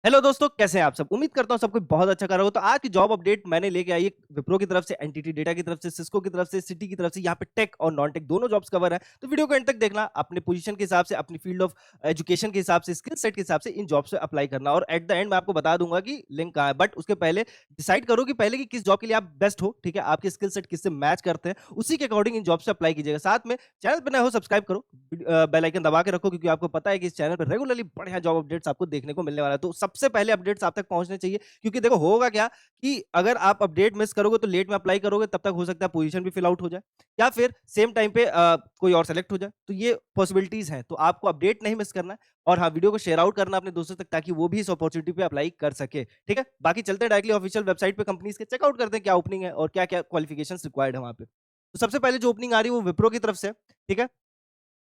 Hello दोस्तों, कैसे हैं आप सब? उम्मीद करता हूँ सब कोई बहुत अच्छा कर रहा हो। तो आज की जॉब अपडेट मैंने लेके आई है विप्रो की तरफ से, एनटीटी डेटा की तरफ से, सिस्को की तरफ से, सिटी की तरफ से। यहाँ पे टेक और नॉन टेक दोनों जॉब्स कवर है। तो वीडियो को एंड तक देखना, अपने पोजीशन के हिसाब से, अपनी फील्ड ऑफ एजुकेशन के हिसाब से, स्किल सेट के हिसाब से इन जॉब्स पे अप्लाई करना। और एट द एंड मैं आपको बता दूंगा कि लिंक कहाँ है। बट उसके पहले डिसाइड करो कि पहले कि किस जॉब के लिए आप बेस्ट हो। ठीक है, आपके स्किल सेट किससे मैच करते हैं, उसी के अकॉर्डिंग इन जॉब से अप्लाई कीजिएगा। साथ में चैनल पर नए हो, सब्सक्राइब करो, बेल आइकन दबा के रखो, क्योंकि आपको पता है कि इस चैनल पर रेगुलरली बढ़िया जॉब अपडेट्स आपको देखने को मिलने वाला है। तो सबसे पहले अपडेट्स आप तक पहुंचने चाहिए, क्योंकि देखो होगा क्या कि अगर आप अपडेट मिस करोगे तो लेट में अप्लाई करोगे, तब तक हो सकता है पोजीशन भी फिल आउट हो जाए, या फिर सेम टाइम पे कोई और सेलेक्ट हो जाए। तो ये पॉसिबिलिटीज हैं, तो आपको अपडेट नहीं मिस करना है। और हाँ, वीडियो को शेयर आउट करना अपने दोस्तों तक, ताकि वो भी इस अपॉर्चुनिटी पे अप्लाई कर सके। ठीक है, बाकी चलते हैं डायरेक्टली ऑफिशियल वेबसाइट पे कंपनीज के, चेकआउट करते हैं क्या ओपनिंग है और क्या क्या क्वालिफिकेशन रिक्वायर्ड है वहां पे। तो सबसे पहले जो ओपनिंग आ रही है वो विप्रो की तरफ से। ठीक है,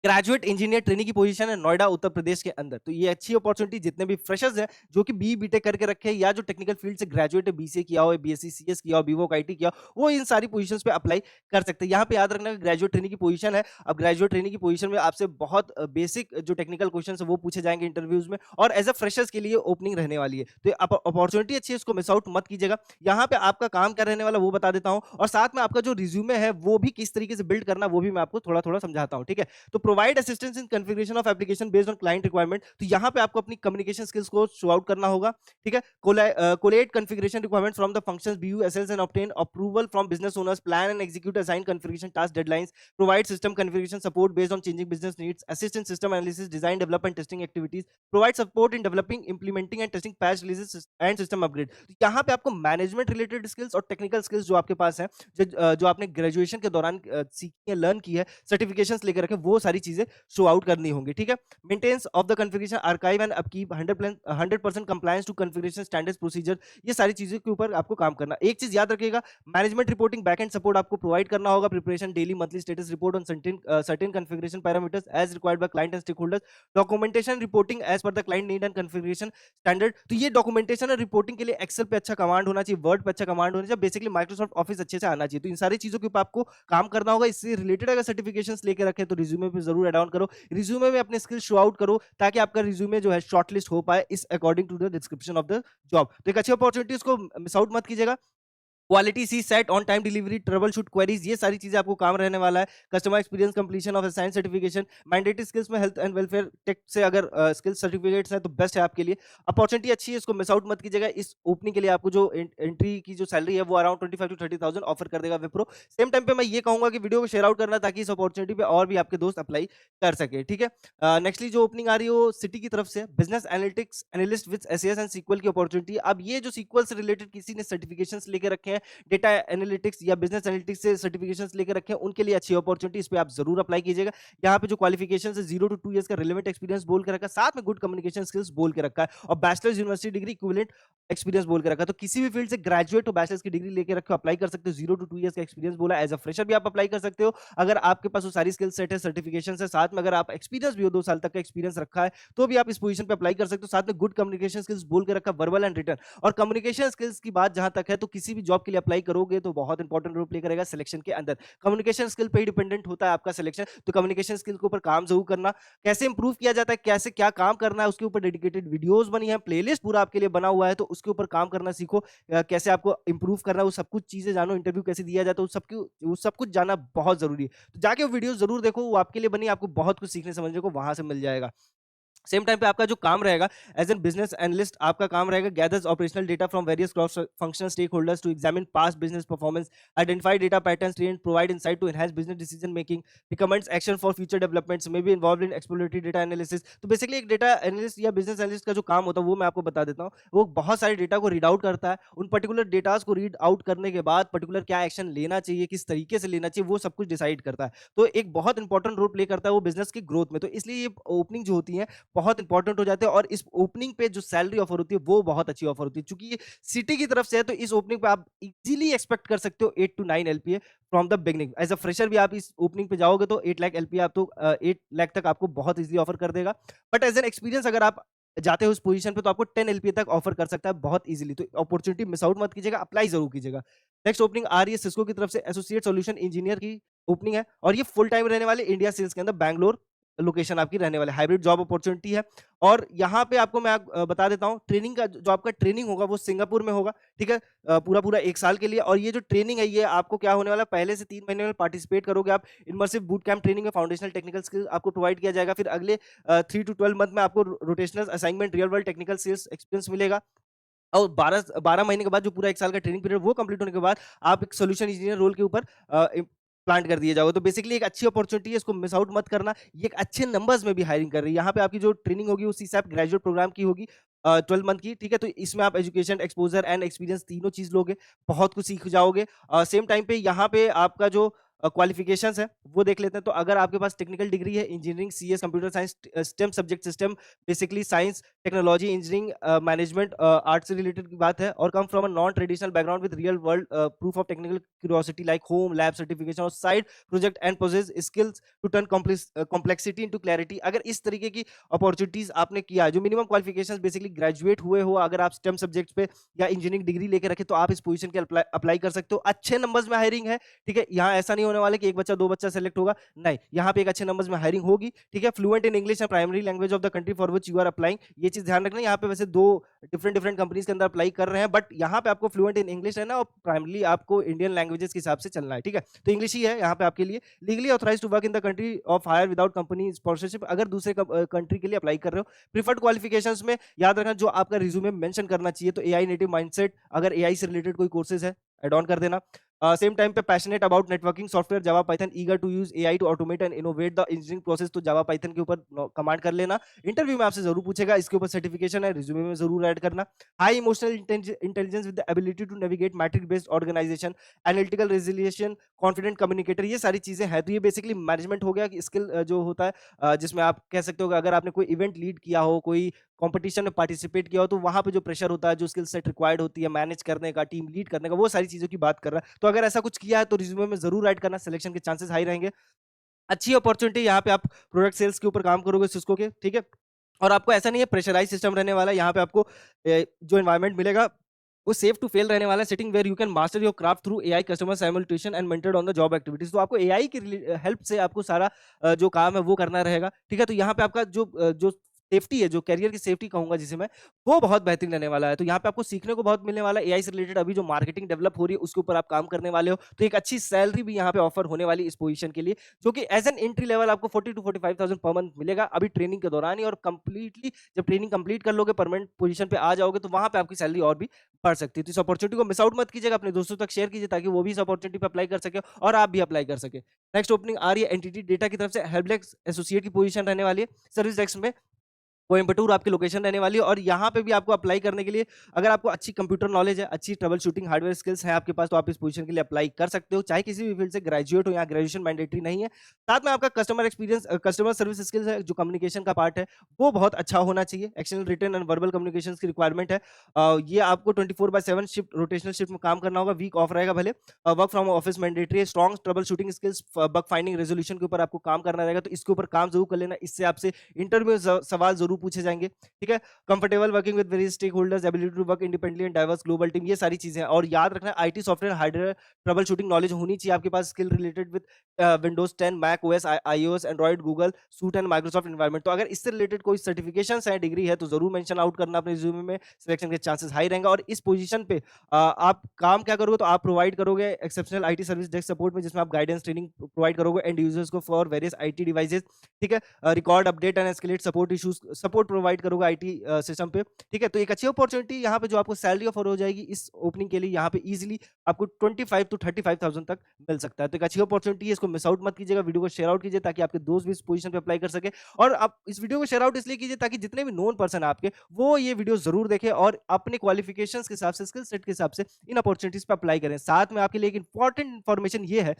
ग्रेजुएट इंजीनियर ट्रेनी की पोजीशन है नोएडा उत्तर प्रदेश के अंदर। तो ये अच्छी अपॉर्चुनिटी जितने भी फ्रेशर्स हैं जो कि बी बीटेक करके रखे हैं, या जो टेक्निकल फील्ड से ग्रेजुएट है, बीसीए किया हो, बीएससी सीएस किया हो, बीवोक आईटी किया हो, वो इन सारी पोजीशंस पे अप्लाई कर सकते हैं। यहाँ पे याद रखना ग्रेजुएट ट्रेनी की पोजीशन है। अब ग्रेजुएट ट्रेनी की पोजीशन में आपसे बहुत बेसिक जो टेक्निकल क्वेश्चन है वो पूछे जाएंगे इंटरव्यूज में, और एज अ फ्रेशर्स के लिए ओपनिंग रहने वाली है। तो अपॉर्चुनिटी अच्छी है, इसको मिस आउट मत कीजिएगा। यहाँ पे आपका काम क्या रहने वाला वो बता देता हूँ, और साथ में आपका जो रिज्यूमे है वो भी किस तरीके से बिल्ड करना वो भी मैं आपको थोड़ा थोड़ा समझाता हूँ। ठीक है, तो provide assistance in configuration of application based on client requirement. तो यहाँ पे आपको अपनी कम्युनिकेशन स्किल्स को शो आउट करना होगा। ठीक है, collate configuration requirements from the functions BU SLs and obtain approval from business owners, plan and execute assign configuration task deadlines, provide system configuration support based on changing business needs, assist in system analysis, design development testing activities, provide support in developing implementing and testing patch releases and system upgrade. तो यहाँ पे आपको management related skills और technical skills जो आपके पास है, जो आपने ग्रेजुएशन के दौरान सीखी है, लर्न की है, सर्टिफिकेशंस लेकर रखे, वो सारी चीजें शो आउट करनी होंगी। ठीक है, maintenance of the configuration archive and upkeep, 100% compliance to configuration standards procedure, ये सारी चीजों के ऊपर आपको काम करना। एक चीज याद रखिएगा, management reporting back end support आपको प्रोवाइड करना होगा, preparation daily monthly status report on certain configuration parameters as required by client and stakeholders, documentation reporting as per the client need and configuration standard. तो ये documentation और reporting के लिए Excel पे अच्छा कमांड होना चाहिए, वर्ड पे अच्छा कमांड होना चाहिए, बेसिकली माइक्रोसॉफ्ट ऑफिस अच्छे से आना चाहिए। तो इन सारी चीजों के ऊपर आपको काम करना होगा। इससे रिलेटेड अगर सर्टिफिकेशंस लेके रखे तो रिज्यूमे पे जरूर एड ऑन करो, रिज्यूमे में अपने स्किल शो आउट करो, ताकि आपका रिज्यूमे जो है शॉर्टलिस्ट हो पाए इस according to the description of the job. तो एक अच्छी अपॉर्चुनिटी, उसको मिस आउट मत कीजिएगा। Quality CSAT on time delivery, troubleshoot queries, ये सारी चीजें आपको काम रहने वाला है। Customer experience, completion of assign certification, mandatory skills में हेल्थ एंड वेलफेयर टेक से अगर स्किल सर्टिफिकेट्स हैं तो बेस्ट है आपके लिए। अपॉर्चुनिटी अच्छी है, इसको मिस आउट मत कीजिएगा। इस ओपनिंग के लिए आपको जो एंट्री की जो सैलरी है वो अराउंड 25 to 30,000 ऑफर कर देगा विप्रो। सेम टाइम पे मैं ये कहूंगा कि वीडियो को शेयर आउट करना, ताकि इस अपॉर्चुनिटी पे और भी आपके दोस्त अप्लाई कर सके। ठीक है, नेक्स्टली जो ओपनिंग आ रही है वो सिटी की तरफ से, business analytics analyst with SAS and SQL की अपॉर्चुनिटी। अब ये जो सीक्वल से रिलेटेड किसी ने सर्टिफिकेशंस लेके रखे हैं, डेटा एनालिटिक्स या बिजनेस एनालिटिक्स से सर्टिफिकेशंस लेकर रखे हैं, उनके लिए अच्छी अपॉर्चुनिटी, इस पे आप जरूर अप्लाई कीजिएगा। यहाँ पे जो क्वालिफिकेशन है 0 to 2 इयर्स का रिलेवेंट एक्सपीरियंस बोल के रखा है, साथ में गुड कम्युनिकेशन स्किल्स बोल के रखा है, और bachelors university degree equivalent experience बोल के रखा है। तो किसी भी फील्ड से ग्रेजुएट हो, बैचलर्स की डिग्री लेके रखे हो, अप्लाई कर सकते हो। 0 to 2 इयर्स का एक्सपीरियंस बोला, एज अ फ्रेशर भी आप अप्लाई कर सकते हो। अगर आपके पास वो सारी स्किल सेट है, सर्टिफिकेशन है, साथ में अगर आप एक्सपीरियंस भी हो, 2 साल तक का एक्सपीरियंस रखा है, तो भी आप इस पोजीशन पे अप्लाई कर सकते हो। साथ में गुड कम्युनिकेशन स्किल्स बोल के रखा, वर्बल एंड रिटन। और कम्युनिकेशन स्किल्स की बात जहां तक है, तो किसी भी जॉब के लिए अप्लाई करोगे तो बहुत इंपॉर्टेंट रोल प्ले करेगा सिलेक्शन के अंदर। कम्युनिकेशन स्किल पे ही डिपेंडेंट होता है आपका सिलेक्शन। तो कम्युनिकेशन स्किल के ऊपर काम जरूर करना। कैसे इंप्रूव किया जाता है, कैसे क्या काम करना है, उसके ऊपर डेडिकेटेड वीडियोस बनी है, प्लेलिस्ट पूरा आपके लिए बना हुआ है, तो उसके ऊपर काम करना सीखो। कैसे आपको इंप्रूव करना है वो सब कुछ चीजें जानो, इंटरव्यू कैसे दिया जाता है वो सब कुछ जानना बहुत जरूरी है। तो जाके वो वीडियो जरूर देखो, वो आपके लिए बनी, आपको बहुत कुछ सीखने समझने को वहां से मिल जाएगा। सेम टाइम पे आपका जो काम रहेगा एज एन बिजनेस एनालिस्ट, आपका काम रहेगा gathers operational data from various cross functional stakeholders to examine past business performance, identify data patterns, train provide insight to enhance business decision making, recommends action for future developments, may be involved in exploratory data analysis. तो basically एक data analyst या business analyst का जो काम होता है वो मैं आपको बता देता हूँ। वो बहुत सारे डेटा को रीड आउट करता है, उन पर्टिकुलर डेटास को रीड आउट करने के बाद पर्टिकुलर क्या एक्शन लेना चाहिए, किस तरीके से लेना चाहिए, वो सब कुछ डिसाइड करता है। तो एक बहुत इंपॉर्टेंट रोल प्ले करता है वो बिजनेस की ग्रोथ में। तो इसलिए ये ओपनिंग जो होती है बहुत इंपॉर्टेंट हो जाते हैं, और इस ओपनिंग पे जो सैलरी ऑफर होती है वो बहुत अच्छी ऑफर होती है। चूंकि ये सिटी की तरफ से है, तो इस ओपनिंग पे आप इजीली एक्सपेक्ट कर सकते हो 8 to 9 LPA from the beginning. As a fresher भी आप इस ओपनिंग पे जाओगे तो 8 लाख LPA आप तो 8 लाख तक आपको बहुत इजीली ऑफर कर देगा। बट एज एन एक्सपीरियंस अगर आप जाते हो उस पोजीशन पे, तो आपको 10 LPA तक ऑफर कर सकता है बहुत इजीली। तो अपॉर्चुनिटी मिस आउट मत कीजिएगा, अप्लाई जरूर कीजिएगा। नेक्स्ट ओपनिंग आ रही है सिस्को की तरफ से, एसोसिएट सॉल्यूशन इंजीनियर की ओपनिंग है, और ये फुल टाइम रहने वाले इंडिया सेल्स के अंदर, बैंगलोर लोकेशन आपकी रहने वाली है, हाइब्रिड जॉब अपॉर्चुनिटी है। और यहाँ पे आपको मैं बता देता हूँ, ट्रेनिंग का जो आपका ट्रेनिंग होगा वो सिंगापुर में होगा, ठीक है? पूरा-पूरा 1 साल के लिए। और ये जो ट्रेनिंग है ये आपको क्या होने वाला है, पहले से 3 महीने में पार्टिसिपेट करोगे आप, इमर्सिव बूट कैंप ट्रेनिंग में फाउंडेशनल टेक्निकल स्किल आपको प्रोवाइड किया जाएगा। फिर अगले 3 टू 12 मंथ में आपको rotational assignment, real world technical sales experience मिलेगा। और 12 महीने के बाद जो पूरा 1 साल का ट्रेनिंग पीरियड वो कंप्लीट होने के बाद आप एक सॉल्यूशन इंजीनियर रोल के ऊपर प्लांट कर दिए जाओगे। तो बेसिकली एक अच्छी अपॉर्चुनिटी है, इसको मिस आउट मत करना। ये एक अच्छे नंबर्स में भी हायरिंग कर रही है। यहाँ पे आपकी जो ट्रेनिंग होगी वो सीसैप ग्रेजुएट प्रोग्राम की होगी, 12 मंथ की, ठीक है? तो इसमें आप एजुकेशन, एक्सपोज़र एंड एक्सपीरियंस तीनों चीज़ लोगे, बहुत कुछ सीख जाओगे। सेम टाइम पे यहाँ पे आपका जो क्वालिफिकेशंस है वो देख लेते हैं। तो अगर आपके पास टेक्निकल डिग्री है, engineering, CS, computer science, STEM subject system, basically science, technology, engineering, management, art से रिलेटेड की बात है, और come from a non traditional background with real world proof of technical curiosity like home lab certification और side project and possess skills to turn complexity into clarity. अगर इस तरीके की अपॉर्चुनिटीज आपने किया है, जो मिनिमम क्वालिफिकेशंस बेसिकली ग्रेजुएट हुए हो, अगर आप स्टेम सब्जेक्ट्स पे या इंजीनियरिंग डिग्री लेके रखे, तो आप इस पोजीशन के अप्लाई कर सकते हो। अच्छे नंबर्स में हायरिंग है, ठीक है? यहाँ ऐसा नहीं होने वाला है कि 1 बच्चा 2 बच्चा सेलेक्ट होगा, नहीं, यहाँ पे एक अच्छे नंबर्स में हायरिंग होगी, ठीक है? Fluent in English and primary language of the country for which you are applying, ये चीज़ ध्यान रखना। यहाँ पे वैसे 2 डिफरेंट कंपनीज के अंदर अप्लाई कर रहे हैं, बट यहाँ पे आपको फ्लुएंट इन इंग्लिश रहना और प्राइमरली आपको इंडियन लैंग्वेजेस के हिसाब से चलना है, ठीक है? तो इंग्लिश ही है यहाँ पे आपके लिए। Legally authorised to work in the country of hire without company sponsorship, अगर दूसरे कंट्री के लिए अप्लाई कर रहे हो। प्रिफर्ड क्वालिफिकेशंस में याद रखना, जो आपका रिज्यूमे में मेंशन करना चाहिए, तो एआई नेटिव माइंडसेट, अगर एआई से रिलेटेड कोई कोर्सेज है ऐड ऑन कर देना। सेम टाइम पे passionate about networking software Java Python, eager to use AI to automate and innovate the engineering process, तो जावा पाइथन के ऊपर कमांड कर लेना। इंटरव्यू में आपसे जरूर पूछेगा, इसके ऊपर सर्टिफिकेशन है, रिज्यूमे में जरूर ऐड करना। High emotional intelligence with the ability to navigate matrix based organisation, analytical resilience, confident communicator, ये सारी चीजें हैं। तो ये बेसिकली मैनेजमेंट हो गया कि स्किल जो होता है, जिसमें आप कह सकते हो कि अगर आपने कोई इवेंट लीड किया हो, कोई कंपटीशन में पार्टिसिपेट किया हो, तो वहाँ पे जो प्रेशर होता है, जो स्किल सेट रिक्वायर्ड होती है मैनेज करने का, टीम लीड करने का, वो सारी चीज़ों की बात कर रहा है। तो अगर ऐसा कुछ किया है तो रिज्यूमे में ज़रूर ऐड करना, सिलेक्शन के चांसेस हाई रहेंगे। अच्छी अपॉर्चुनिटी, यहाँ पे आप प्रोडक्ट सेल्स के ऊपर काम करोगे सिस्को के, ठीक है? और आपको ऐसा नहीं है प्रेशराइज़ सिस्टम रहने वाला है, यहाँ पे आपको जो एनवायरनमेंट मिलेगा वो सेफ टू फेल रहने वाला है, sitting where you can master your craft through AI customer simulation and mentored on the job activities. तो आपको एआई की हेल्प से आपको सारा जो काम है वो करना रहेगा, ठीक है? तो यहाँ पे आपका जो सेफ्टी है, जो करियर की सेफ्टी कहूँगा जिसे मैं, वो बहुत बेहतरीन रहने वाला है। तो यहाँ पे आपको सीखने को बहुत मिलने वाला है। एआई से रिलेटेड अभी जो मार्केटिंग डेवलप हो रही है, उसके ऊपर आप काम करने वाले हो। तो एक अच्छी सैलरी भी यहाँ पे ऑफर होने वाली है इस पोजीशन के लिए, जो कि एज़ एन एंट्री लेवल आपको 40 टू 45,000 पर मंथ मिलेगा अभी ट्रेनिंग के दौरान ही। और कंप्लीटली जब ट्रेनिंग कंप्लीट कर लोगे, परमानेंट पोजीशन पे आ जाओगे, तो वहाँ पे आपकी सैलरी और भी बढ़ सकती है। तो इस अपॉर्चुनिटी को मिस आउट मत कीजिएगा, अपने दोस्तों तक शेयर कीजिए ताकि वो भी इस अपॉर्चुनिटी पे अप्लाई कर सके और आप भी अप्लाई कर सके। नेक्स्ट ओपनिंग आ रही है एंटिटी डेटा की तरफ से, हेल्प डेस्क एसोसिएट की पोजीशन रहने वाली है। सर्विस डेस्क में कोयंबटूर आपकी लोकेशन रहने वाली है। और यहाँ पे भी आपको अप्लाई करने के लिए, अगर आपको अच्छी कंप्यूटर नॉलेज है, अच्छी ट्रबल शूटिंग हार्डवेयर स्किल्स हैं आपके पास, तो आप इस पोजीशन के लिए अप्लाई कर सकते हो, चाहे किसी भी फील्ड से ग्रेजुएट हो, यहाँ ग्रेजुएशन मैंडेटरी नहीं है। साथ में आपका customer experience, customer service skills है, जो कम्युनिकेशन का पार्ट है वो बहुत अच्छा होना चाहिए। External written and verbal communication की रिक्वायरमेंट है। ये आपको 24/7 शिफ्ट, रोटेशनल शिफ्ट में काम करना होगा, वीक ऑफ रहेगा भले, वर्क फ्रॉम ऑफिस मैंडेटरी है। Strong trouble shooting skills, bug finding, resolution के ऊपर आपको काम करना रहेगा, तो इसके ऊपर काम जरूर कर लेना, इससे आपसे इंटरव्यू में सवाल जरूर पूछे जाएंगे, ठीक है? Comfortable working with various stakeholders, ability to work independently and diverse global team, ये सारी चीजें हैं। और याद रखना, IT software hardware troubleshooting knowledge होनी चाहिए आपके पास, skill related with Windows 10, Mac OS, iOS, Android, Google suite and Microsoft environment. तो अगर इससे रिलेटेड कोई सर्टिफिकेशंस है, डिग्री है, तो जरूर मेंशन आउट करना अपने रिज्यूमे में, सिलेक्शन के चांसेस हाई रहेंगे। और इस पोजीशन पे आप काम क्या करोगे, तो आप प्रोवाइड करोगे exceptional IT service desk support में, जिसमें आप गाइडेंस ट्रेनिंग प्रोवाइड करोगे एंड यूजर्स को फॉर वेरियस आईटी डिवाइसेस, ठीक है? Record, update and escalate support issues, support provide करोगे आईटी सिस्टम पे, ठीक है? तो एक अच्छी अपॉर्चुनिटी यहाँ पे, जो आपको सैलरी ऑफर हो जाएगी इस ओपनिंग के लिए, यहाँ पे इजीली आपको 25 टू 35,000 तक मिल सकता है। तो एक अच्छी अपॉर्चुनिटी है, इसको मिस आउट मत कीजिएगा, वीडियो को शेयर आउट कीजिए ताकि आपके दोस्त भी इस पोजीशन पे अप्लाई कर सके। और आप इस वीडियो को शेयर आउट इसलिए कीजिए ताकि जितने भी नोन पर्सन है आपके, वो ये वीडियो जरूर देखें और अपने क्वालिफिकेशंस के हिसाब से, स्किल सेट के हिसाब से इन अपॉर्चुनिटीज पे अप्लाई करें। साथ में आपके लिए एक इंपॉर्टेंट इन्फॉर्मेशन ये है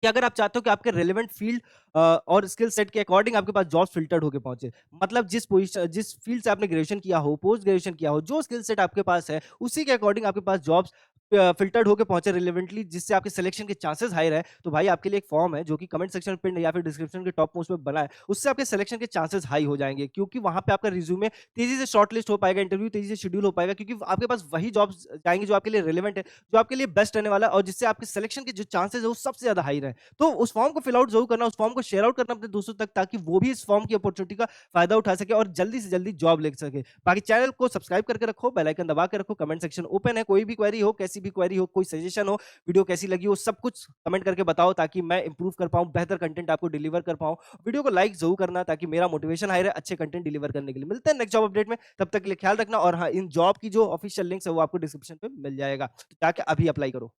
कि अगर आप चाहते हो कि आपके रेलेवेंट फील्ड और स्किल सेट के अकॉर्डिंग आपके पास जॉब्स फिल्टर्ड होके पहुंचे, मतलब जिस पोजीशन, जिस फील्ड से आपने ग्रेजुएशन किया हो, पोस्ट ग्रेजुएशन किया हो, जो स्किल सेट आपके पास है, उसी के अकॉर्डिंग आपके पास जॉब्स फ़िल्टर्ड होके पहुँचे रिलेवेंटली जिससे आपके सिलेक्शन के चांसेस हायर है, तो भाई आपके लिए एक फॉर्म है जो कि कमेंट सेक्शन में पिन या फिर डिस्क्रिप्शन के टॉप मोस्ट में बना है। उससे आपके सिलेक्शन के चांसेस हाई हो जाएँगे क्योंकि वहाँ पे आपका रिज़्यूमे तेज़ी से शॉर्टलिस्ट हो पाएगा, इंटरव्यू तेज़ी से शेड्यूल हो पाएगा क्योंकि आपके पास वही जॉब्स जाएँगी जो आपके लिए रिलेवेंट है, जो आपके लिए बेस्ट रहने वाला है और जिससे आपके सिलेक्शन के जो चांसेस है वो सबसे ज़्यादा हाई रहें। तो उस फॉर्म को फिल आउट ज़रूर करना, उस फॉर्म को शेयर आउट करना अपने दोस्तों तक ताकि वो भी इस फॉर्म की अपॉर्च्युनिटी का फ़ायदा उठा सके और जल्दी से जल्दी जॉब ले सके। बाकी चैनल को सब्सक्राइब करके रखो, बेल आइकन दबा के रखो, कमेंट सेक्शन ओपन है, कोई भी क्वेरी हो, कैसी भी क्वेरी हो, कोई सजेशन हो, वीडियो कैसी लगी हो, सब कुछ कमेंट करके बताओ ताकि मैं इम्प्रूव कर पाऊँ, बेहतर कंटेंट आपको डिलीवर कर पाऊँ। वीडियो को लाइक ज़रूर करना ताकि मेरा मोटिवेशन हाई रहे अच्छे कंटेंट डिलीवर करने के लिए। मिलते हैं नेक्स्ट जॉब अपडेट में, तब तक के लिए ख्याल रखना और हाँ, इन जॉब की जो ऑफिशियल लिंक्स है वो आपको डिस्क्रिप्शन पे मिल जाएगा। तो जाके अभी अप्लाई करो।